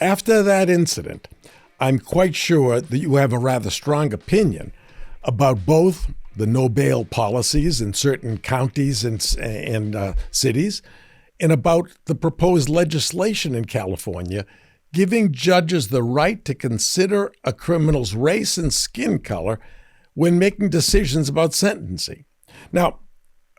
After that incident, I'm quite sure that you have a rather strong opinion about both the no bail policies in certain counties and cities, and about the proposed legislation in California giving judges the right to consider a criminal's race and skin color when making decisions about sentencing. Now,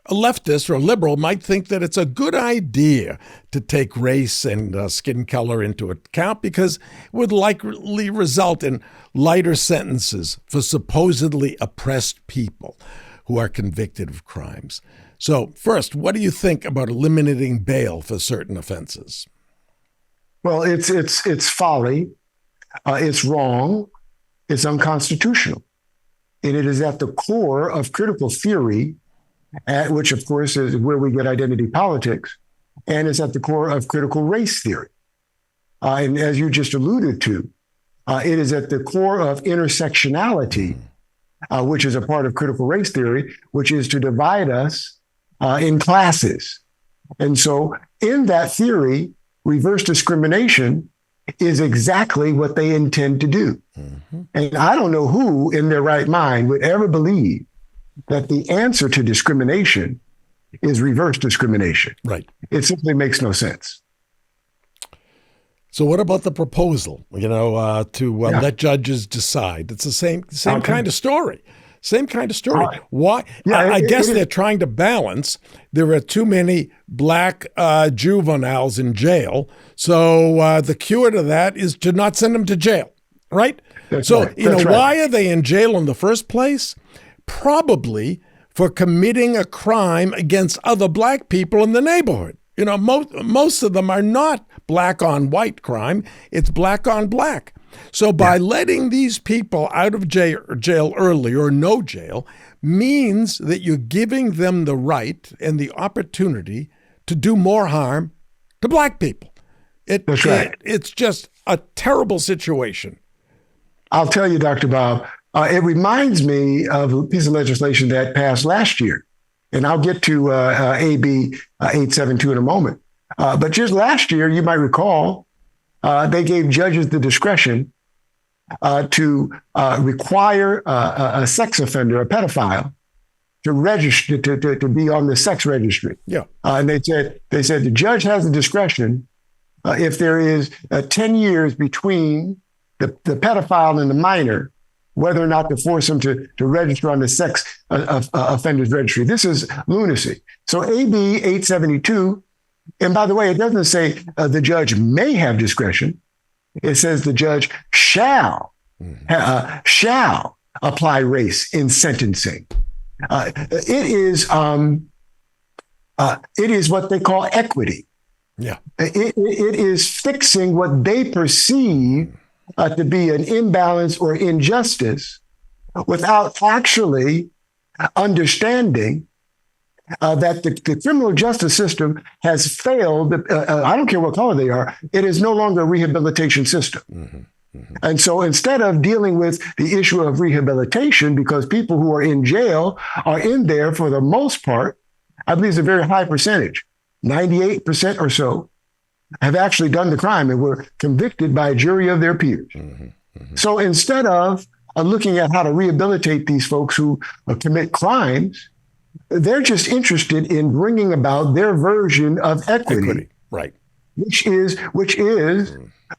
a leftist or a liberal might think that it's a good idea to take race and skin color into account because it would likely result in lighter sentences for supposedly oppressed people who are convicted of crimes. So first, what do you think about eliminating bail for certain offenses? Well, it's folly. It's wrong. It's unconstitutional. And it is at the core of critical theory, which, of course, is where we get identity politics, and it's at the core of critical race theory. And as you just alluded to, it is at the core of intersectionality, which is a part of critical race theory, which is to divide us in classes. And so in that theory, reverse discrimination is exactly what they intend to do. Mm-hmm. And I don't know who in their right mind would ever believe that the answer to discrimination is reverse discrimination. Right. It simply makes no sense. So what about the proposal, to let judges decide? It's the same kind of story. Same kind of story. Why? Yeah, I guess they're trying to balance. There are too many black juveniles in jail. So the cure to that is to not send them to jail, right? That's right. Why are they in jail in the first place? Probably for committing a crime against other black people in the neighborhood. Most of them are not black on white crime. It's black on black. So by letting these people out of jail early or no jail means that you're giving them the right and the opportunity to do more harm to black people. That's right. It's just a terrible situation. I'll tell you, Dr. Bob, it reminds me of a piece of legislation that passed last year. And I'll get to AB 872 in a moment. But just last year, you might recall, they gave judges the discretion to require a sex offender, a pedophile, to register, to be on the sex registry. Yeah. And they said the judge has the discretion if there is 10 years between the pedophile and the minor, whether or not to force them to register on the sex offenders registry. This is lunacy. So AB 872, and by the way, it doesn't say the judge may have discretion. It says the judge shall apply race in sentencing. It is what they call equity. Yeah. It is fixing what they perceive to be an imbalance or injustice without actually understanding that the criminal justice system has failed. I don't care what color they are. It is no longer a rehabilitation system. Mm-hmm. Mm-hmm. And so instead of dealing with the issue of rehabilitation, because people who are in jail are in there for the most part, I believe it's a very high percentage, 98% or so, have actually done the crime and were convicted by a jury of their peers. Mm-hmm. Mm-hmm. So instead of looking at how to rehabilitate these folks who commit crimes, they're just interested in bringing about their version of equity. Right? Which is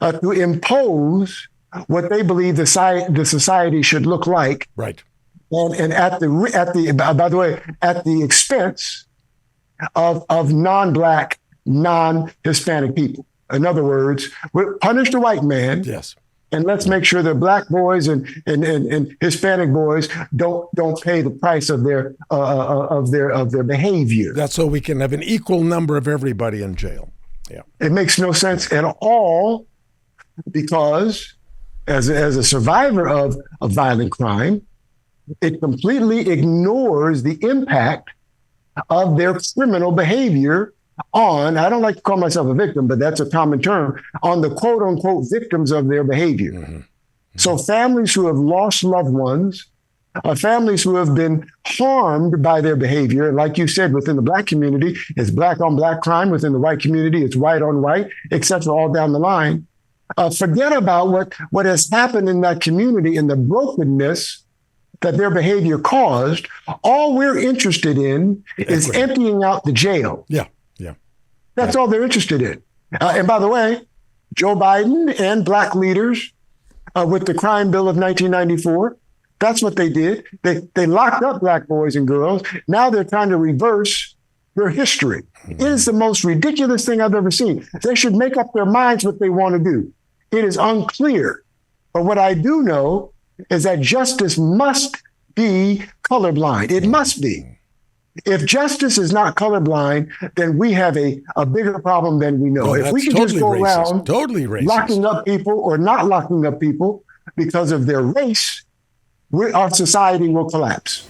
to impose what they believe the society should look like. Right. And at the expense of non-Black, non-Hispanic people. In other words, punish the white man. Yes. And let's make sure that Black boys and Hispanic boys don't pay the price of their behavior. That's so we can have an equal number of everybody in jail. Yeah. It makes no sense at all, because as a survivor of violent crime, it completely ignores the impact of their criminal behavior on, I don't like to call myself a victim, but that's a common term, on the quote unquote victims of their behavior. Mm-hmm. Mm-hmm. So families who have lost loved ones, families who have been harmed by their behavior, like you said, within the Black community, it's Black on Black crime. Within the white community, it's white on white, et cetera, all down the line. Forget about what has happened in that community and the brokenness that their behavior caused. All we're interested in is emptying out the jail. Yeah, yeah. That's all they're interested in. And by the way, Joe Biden and black leaders with the crime bill of 1994, that's what they did. They locked up black boys and girls. Now they're trying to reverse their history. It is the most ridiculous thing I've ever seen. They should make up their minds what they want to do. It is unclear. But what I do know is that justice must be colorblind. It must be. If justice is not colorblind, then we have a bigger problem than we know. If we can just go around locking up people or not locking up people because of their race, our society will collapse.